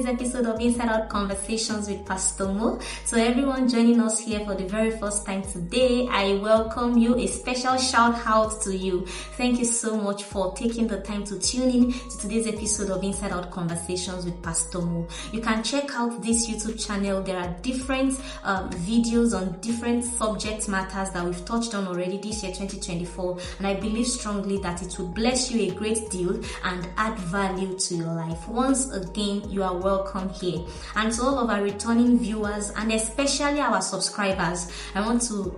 today's episode of Inside Out Conversations with Pastor Mo. So everyone joining us here for the very first time today, I welcome you. A special shout out to you. Thank you so much for taking the time to tune in to today's episode of Inside Out Conversations with Pastor Mo. You can check out this YouTube channel. There are different videos on different subject matters that we've touched on already this year 2024, and I believe strongly that it will bless you a great deal and add value to your life. Once again, you are welcome here. And to all of our returning viewers and especially our subscribers, I want to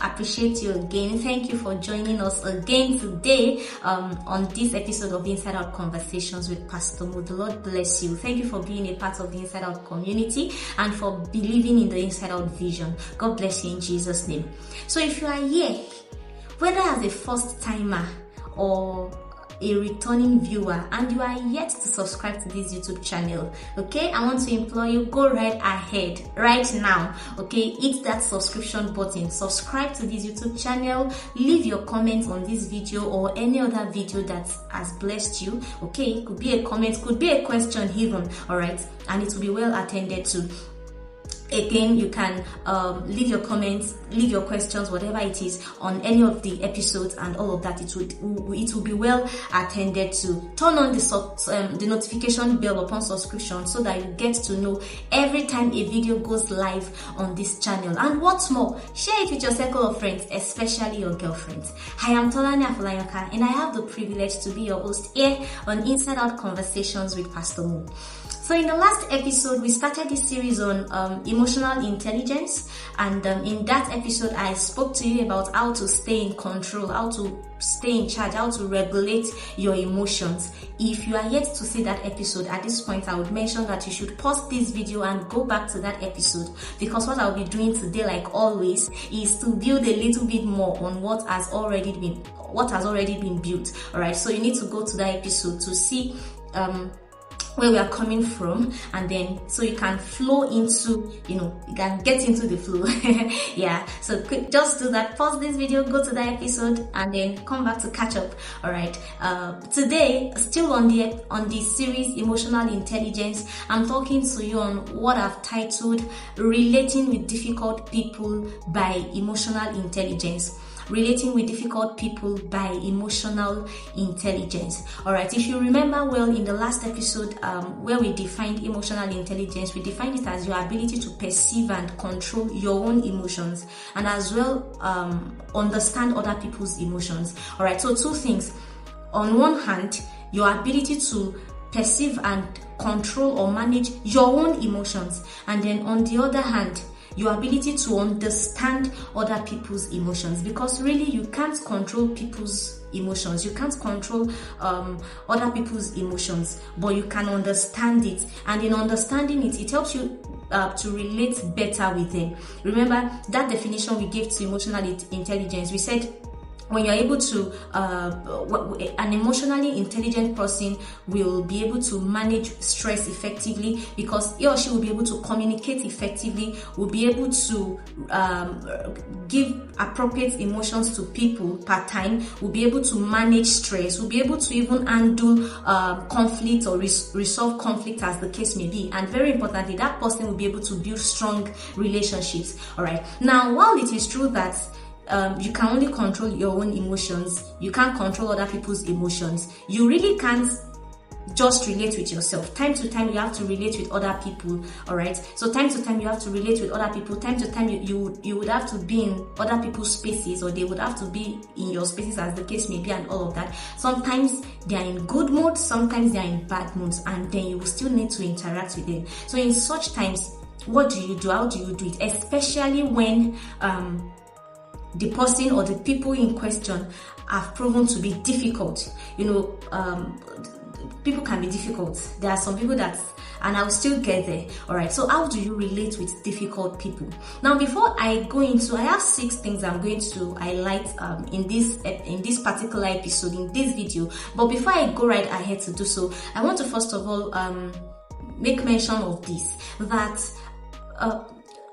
appreciate you again. Thank you for joining us again today on this episode of Inside Out Conversations with Pastor Mo. The Lord bless you. Thank you for being a part of the Inside Out community and for believing in the Inside Out vision. God bless you in Jesus' name. So if you are here, whether as a first timer or a returning viewer and you are yet to subscribe to this YouTube channel, okay, I want to implore you, go right ahead right now, okay, hit that subscription button, subscribe to this YouTube channel, leave your comments on this video or any other video that has blessed you, okay, it could be a comment, could be a question even, all right, and it will be well attended to. Again, you can leave your comments, leave your questions, whatever it is, on any of the episodes and all of that. It will be well attended to. Turn on the notification bell upon subscription so that you get to know every time a video goes live on this channel. And what's more, share it with your circle of friends, especially your girlfriends. I am Tolani Afolayoka, and I have the privilege to be your host here on Inside Out Conversations with Pastor Mo. So in the last episode, we started this series on emotional intelligence, and in that episode, I spoke to you about how to stay in control, how to stay in charge, how to regulate your emotions. If you are yet to see that episode, at this point, I would mention that you should pause this video and go back to that episode, because what I'll be doing today, like always, is to build a little bit more on what has already been built. All right, so you need to go to that episode to see where we are coming from, and then so you can flow into, you can get into the flow. Yeah, so quick, just do that, pause this video, go to the episode, and then come back to catch up. All right, today, still on the series Emotional Intelligence, I'm talking to you on what I've titled Relating with Difficult People by Emotional Intelligence. Relating with difficult people by emotional intelligence. All right, if you remember well, in the last episode where we defined emotional intelligence, we defined it as your ability to perceive and control your own emotions, and as well understand other people's emotions. All right, so two things. On one hand, your ability to perceive and control or manage your own emotions, and then on the other hand, your ability to understand other people's emotions, because really you can't control people's emotions, you can't control other people's emotions, but you can understand it, and in understanding it, it helps you to relate better with them. Remember that definition we gave to emotional intelligence. We said when you're able to, an emotionally intelligent person will be able to manage stress effectively, because he or she will be able to communicate effectively, will be able to give appropriate emotions to people per time, will be able to manage stress, will be able to even handle conflict or resolve conflict as the case may be. And very importantly, that person will be able to build strong relationships. All right. Now, while it is true that you can only control your own emotions, you can't control other people's emotions, you really can't just relate with yourself. Time to time you have to relate with other people. All right, so time to time you have to relate with other people. Time to time you would have to be in other people's spaces, or they would have to be in your spaces as the case may be, and all of that. Sometimes they are in good moods, sometimes they are in bad moods, and then you will still need to interact with them. So in such times, what do you do? How do you do it? Especially when the person or the people in question have proven to be difficult. People can be difficult. There are some people that, and I'll still get there. All right. So how do you relate with difficult people? Now, before I go into, I have 6 things I'm going to highlight in this particular episode, in this video. But before I go right ahead to do so, I want to first of all make mention of this, that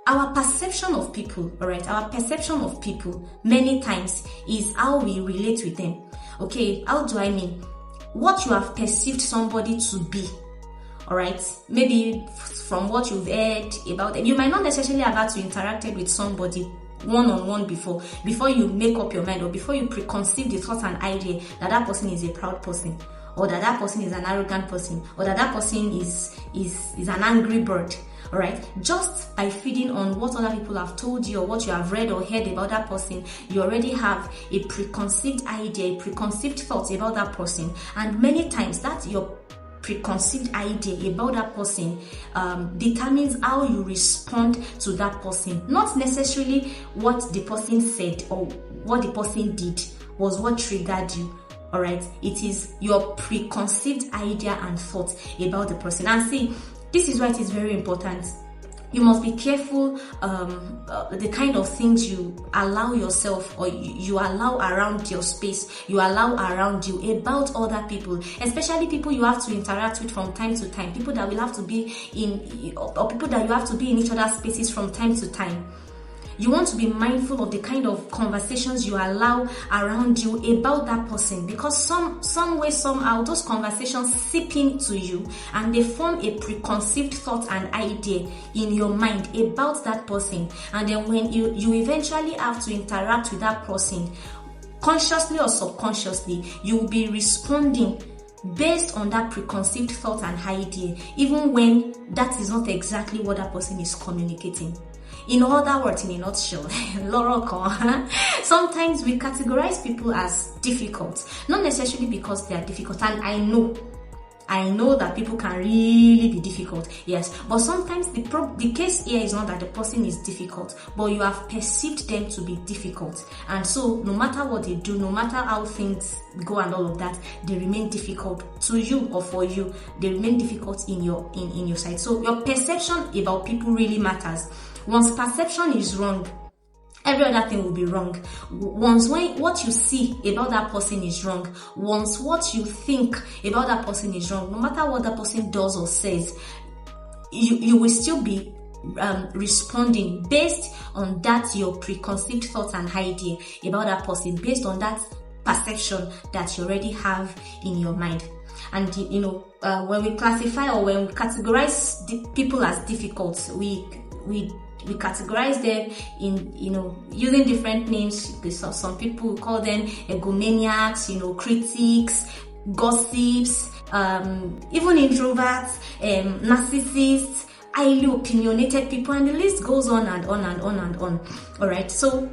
our perception of people, all right, our perception of people many times is how we relate with them. Okay, how do I mean? What you have perceived somebody to be, all right? Maybe from what you've heard about them. You might not necessarily have had to interact with somebody one-on-one before you make up your mind, or before you preconceive the thought and idea that that person is a proud person, or that person is an arrogant person, or that person is an angry bird. All right, just by feeding on what other people have told you, or what you have read or heard about that person, you already have a preconceived idea, a preconceived thought about that person. And many times that your preconceived idea about that person determines how you respond to that person. Not necessarily what the person said or what the person did was what triggered you. All right, it is your preconceived idea and thought about the person. And see, this is why it is very important. You must be careful the kind of things you allow yourself, or you allow around your space, you allow around you about other people, especially people you have to interact with from time to time, people that will have to be in, or people that you have to be in each other's spaces from time to time. You want to be mindful of the kind of conversations you allow around you about that person, because some way, somehow, those conversations seep into you and they form a preconceived thought and idea in your mind about that person. And then when you eventually have to interact with that person, consciously or subconsciously, you will be responding based on that preconceived thought and idea, even when that is not exactly what that person is communicating. In other words, in a nutshell, sometimes we categorize people as difficult, not necessarily because they are difficult. And I know that people can really be difficult, yes. But sometimes the case here is not that the person is difficult, but you have perceived them to be difficult. And so no matter what they do, no matter how things go and all of that, they remain difficult to you, or for you, they remain difficult in your sight. So your perception about people really matters. Once perception is wrong, every other thing will be wrong. Once what you see about that person is wrong, once what you think about that person is wrong, no matter what that person does or says, you will still be responding based on that your preconceived thoughts and idea about that person, based on that perception that you already have in your mind. And when we classify, or when we categorize people as difficult, we categorize them in, using different names. Some people call them egomaniacs, critics, gossips, even introverts, narcissists, highly opinionated people, and the list goes on and on and on and on. All right, so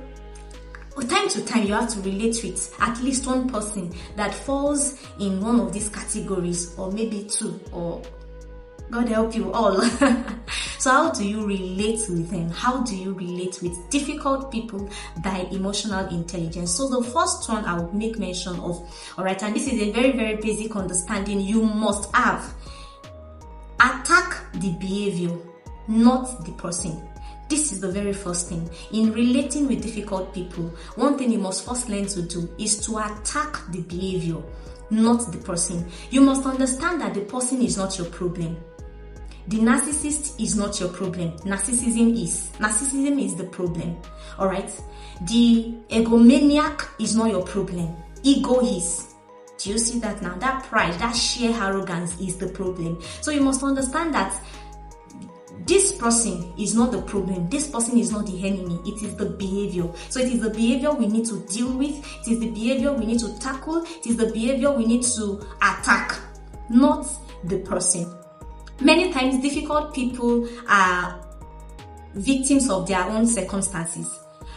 time to time you have to relate with at least one person that falls in one of these categories, or maybe two, or God help you all. So how do you relate with them? How do you relate with difficult people by emotional intelligence? So the first one I would make mention of, all right, and this is a very, very basic understanding you must have. Attack the behavior, not the person. This is the very first thing. In relating with difficult people, one thing you must first learn to do is to attack the behavior, not the person. You must understand that the person is not your problem. The narcissist is not your problem. Narcissism is. Narcissism is the problem. All right? The egomaniac is not your problem. Ego is. Do you see that now? That pride, that sheer arrogance is the problem. So you must understand that this person is not the problem. This person is not the enemy. It is the behavior. So it is the behavior we need to deal with. It is the behavior we need to tackle. It is the behavior we need to attack, not the person. Many times, difficult people are victims of their own circumstances.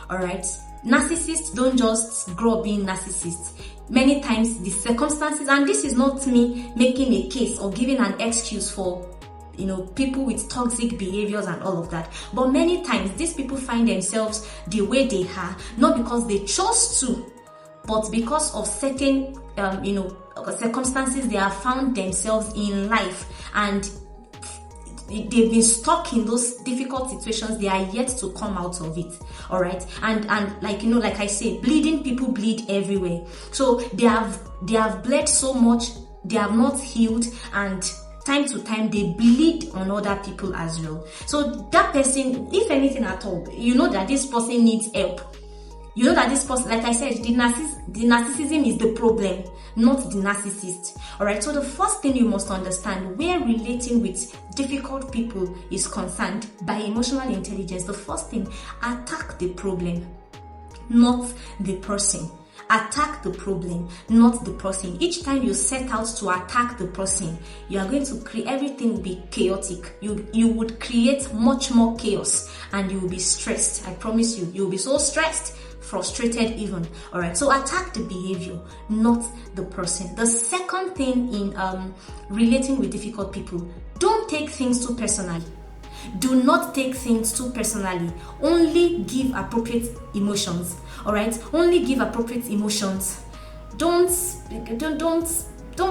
All right? Narcissists don't just grow up being narcissists. Many times, the circumstances, and this is not me making a case or giving an excuse for people with toxic behaviors and all of that. But many times, these people find themselves the way they are, not because they chose to, but because of certain, circumstances they have found themselves in life, and they've been stuck in those difficult situations. They are yet to come out of it. All right, and like I say, bleeding people bleed everywhere. So they have bled so much, they have not healed, and time to time they bleed on other people as well. So that person, if anything at all, that this person needs help. You know that this person, like I said, the narcissism is the problem, not the narcissist. Alright, so the first thing you must understand where relating with difficult people is concerned by emotional intelligence, the first thing, attack the problem, not the person. Attack the problem, not the person. Each time you set out to attack the person, you are going to create, everything will be chaotic. You would create much more chaos and you will be stressed. I promise you, you will be so stressed, frustrated even. Alright, so attack the behavior, not the person. The second thing in relating with difficult people, don't take things too personally. Do not take things too personally. Only give appropriate emotions. Alright, only give appropriate emotions. Don't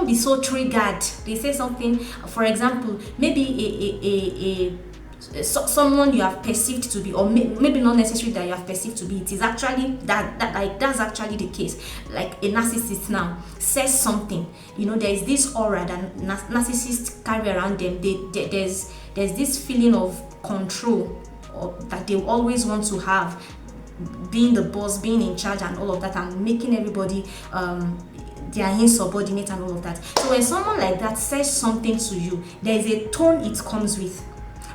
be so triggered. They say something, for example, maybe someone you have perceived to be, or maybe not necessarily that you have perceived to be, it is actually that's actually the case. Like a narcissist now says something, you know, there is this aura that narcissists carry around them. There's this feeling of control, or that they always want to have, being the boss, being in charge and all of that, and making everybody they are insubordinate and all of that. So when someone like that says something to you, there is a tone it comes with.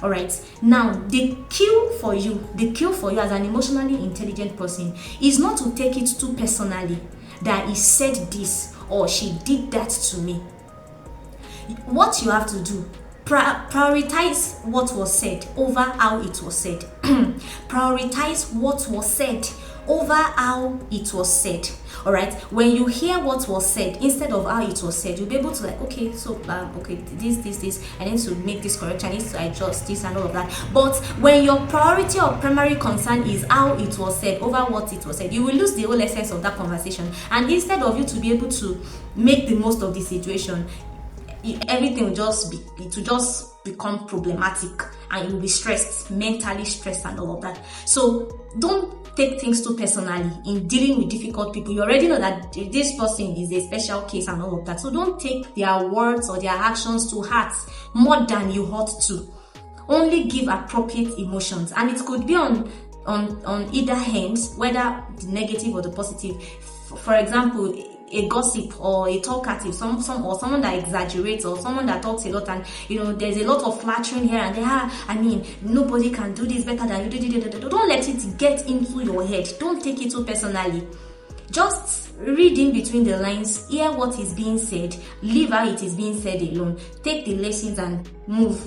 Alright, now the cue for you as an emotionally intelligent person is not to take it too personally that he said this or she did that to me. What you have to do, prioritize what was said over how it was said. Prioritize what was said over how it was said. Alright, when you hear what was said instead of how it was said, you'll be able to like, okay, so okay, this, I need to make this correction, I need to adjust this and all of that. But when your priority or primary concern is how it was said over what it was said, you will lose the whole essence of that conversation. And instead of you to be able to make the most of the situation, everything will just become problematic, and you'll be stressed, mentally stressed and all of that. So don't take things too personally in dealing with difficult people. You already know that this person is a special case and all of that. So don't take their words or their actions to heart more than you ought to. Only give appropriate emotions, and it could be on either hands, whether the negative or the positive. For example, a gossip or a talkative, someone that exaggerates, or someone that talks a lot, and you know there's a lot of flattering here and there. I mean, nobody can do this better than you. Don't let it get into your head. Don't take it too personally. Just read in between the lines, hear what is being said, leave how it is being said alone. Take the lessons and move.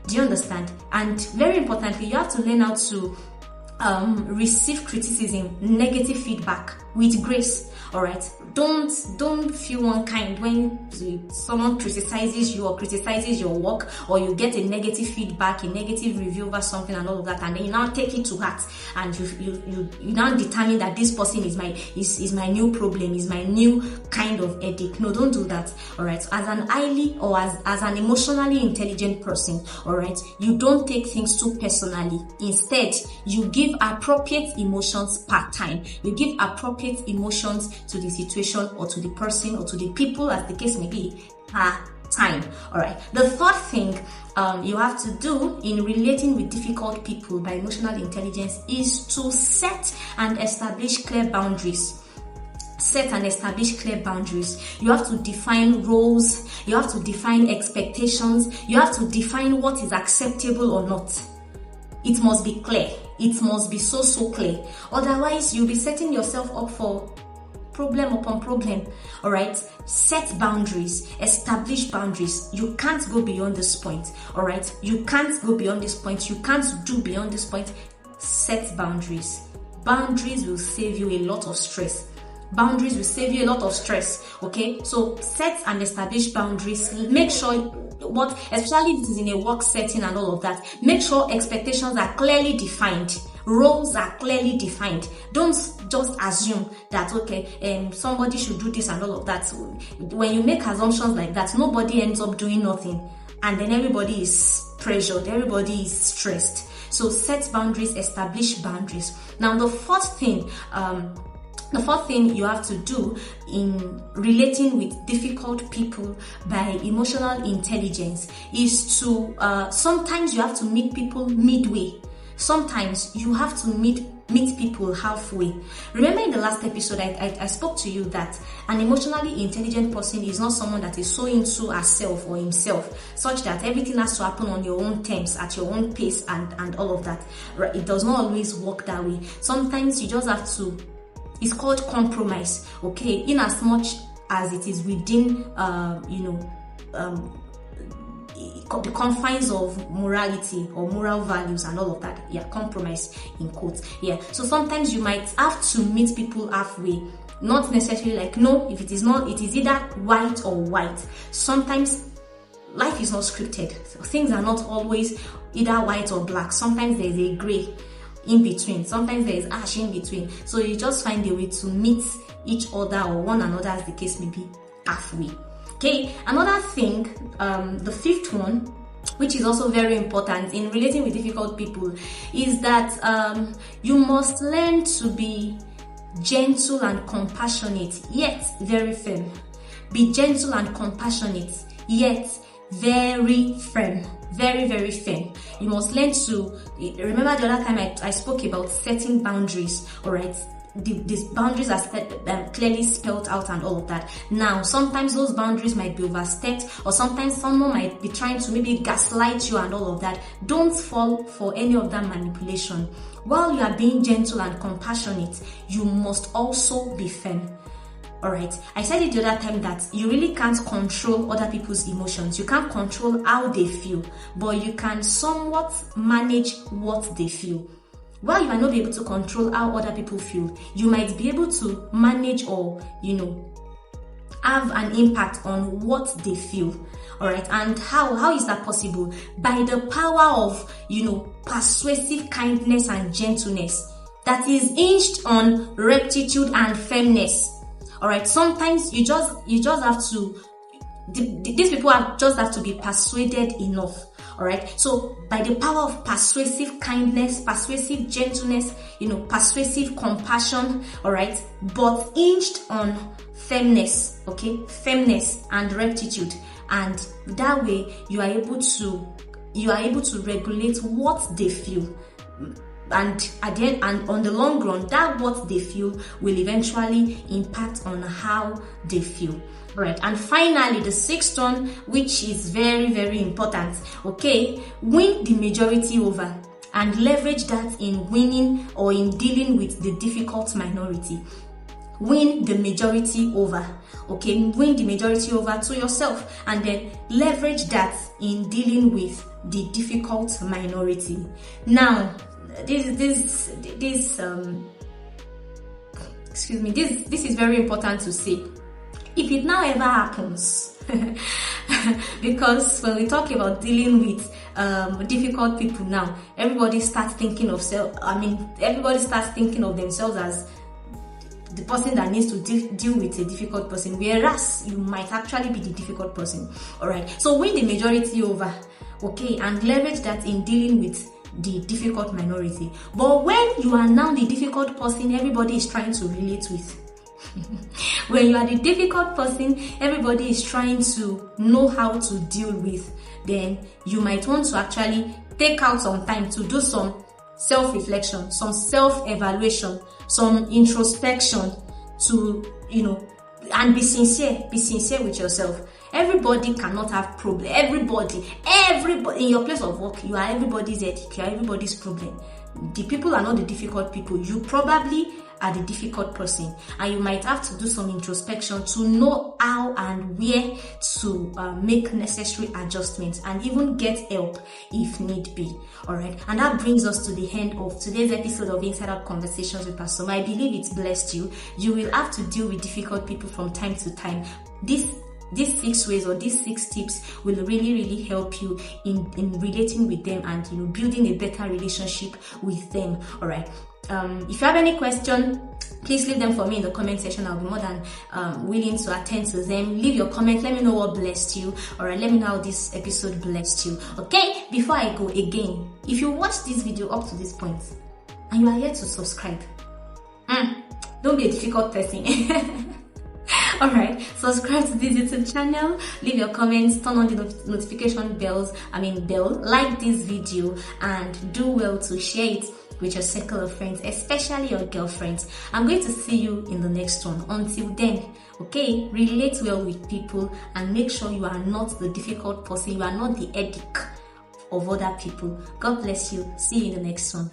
Do you understand? And very importantly, you have to learn how to receive criticism, negative feedback with grace. Alright, don't feel unkind when someone criticizes you or criticizes your work, or you get a negative feedback, a negative review over something and all of that, and then you now take it to heart, and you now determine that this person is my new problem, is my new kind of headache. No, don't do that. Alright, as an highly or as an emotionally intelligent person, alright, you don't take things too personally. Instead, you give appropriate emotions per time. You give appropriate emotions to the situation or to the person or to the people, as the case may be, per time. Alright, the third thing you have to do in relating with difficult people by emotional intelligence is to set and establish clear boundaries. Set and establish clear boundaries. You have to define roles, you have to define expectations, you have to define what is acceptable or not. It must be clear. It must be so clear. Otherwise, you'll be setting yourself up for problem upon problem. Alright, set boundaries, establish boundaries. You can't go beyond this point. Alright, you can't go beyond this point. You can't do beyond this point. Set boundaries. Boundaries will save you a lot of stress. Boundaries will save you a lot of stress. Okay, so set and establish boundaries. Make sure especially if it is in a work setting and all of that, make sure expectations are clearly defined. Roles are clearly defined. Don't just assume that somebody should do this and all of that. When you make assumptions like that, nobody ends up doing nothing, and then everybody is pressured, everybody is stressed. So set boundaries, establish boundaries. Now the fourth thing you have to do in relating with difficult people by emotional intelligence is to sometimes you have to meet people midway. sometimes you have to meet people halfway. Remember in the last episode, I spoke to you that an emotionally intelligent person is not someone that is so into herself or himself, such that everything has to happen on your own terms, at your own pace, and all of that. Right? It does not always work that way. Sometimes you just have to, it's called compromise, okay? In as much as it is within, the confines of morality or moral values and all of that. Yeah, compromise in quotes. Yeah, so sometimes you might have to meet people halfway. Not necessarily like, no, if it is not, it is either white or white. Sometimes life is not scripted. So things are not always either white or black. Sometimes there is a gray in between. Sometimes there is ash in between. So you just find a way to meet each other or one another, as the case may be, halfway. Okay, another thing, the fifth one, which is also very important in relating with difficult people, is that you must learn to be gentle and compassionate, yet very firm. Be gentle and compassionate, yet very firm. Very, very firm. You must learn to, remember the other time I spoke about setting boundaries, all right? These boundaries are clearly spelled out and all of that. Now, sometimes those boundaries might be overstepped, or sometimes someone might be trying to maybe gaslight you and all of that. Don't fall for any of that manipulation. While you are being gentle and compassionate, you must also be firm. Alright, I said it the other time that you really can't control other people's emotions. You can't control how they feel, but you can somewhat manage what they feel. While you might not be able to control how other people feel, you might be able to manage or, have an impact on what they feel. Alright, and how is that possible? By the power of, persuasive kindness and gentleness that is hinged on rectitude and firmness. Alright, sometimes you just have to, these people just have to be persuaded enough. Alright, so by the power of persuasive kindness, persuasive gentleness, persuasive compassion, alright, but hinged on firmness, okay, firmness and rectitude, and that way you are able to regulate what they feel. And at the end, and on the long run, that what they feel will eventually impact on how they feel. Right, and finally, the sixth one, which is very, very important, okay, win the majority over and leverage that in winning or in dealing with the difficult minority. Win the majority over, okay, win the majority over to yourself, and then leverage that in dealing with the difficult minority. Now, this is very important to say. If it now ever happens, because when we talk about dealing with difficult people now, everybody starts thinking of themselves as the person that needs to deal with a difficult person, whereas you might actually be the difficult person. Alright, so win the majority over, okay, and leverage that in dealing with the difficult minority. But when you are now the difficult person everybody is trying to relate with, when you are the difficult person everybody is trying to know how to deal with, then you might want to actually take out some time to do some self-reflection, some self-evaluation, some introspection, to and be sincere with yourself. Everybody cannot have problem. Everybody in your place of work, you are everybody's headache, you are everybody's problem. The people are not the difficult people. You probably are the difficult person, and you might have to do some introspection to know how and where to make necessary adjustments and even get help if need be. Alright, and that brings us to the end of today's episode of Inside Out Conversations with Pastor Mo. I believe it's blessed you. You will have to deal with difficult people from time to time. These 6 ways or these 6 tips will really help you in relating with them and building a better relationship with them. All right. If you have any question, please leave them for me in the comment section. I'll be more than willing to attend to them. Leave your comment. Let me know what blessed you. All right. Let me know how this episode blessed you. Okay. Before I go again, if you watched this video up to this point and you are yet to subscribe, don't be a difficult person. Alright, subscribe to this YouTube channel, leave your comments, turn on the notification bell, like this video, and do well to share it with your circle of friends, especially your girlfriends. I'm going to see you in the next one. Until then, okay, relate well with people and make sure you are not the difficult person, you are not the headache of other people. God bless you. See you in the next one.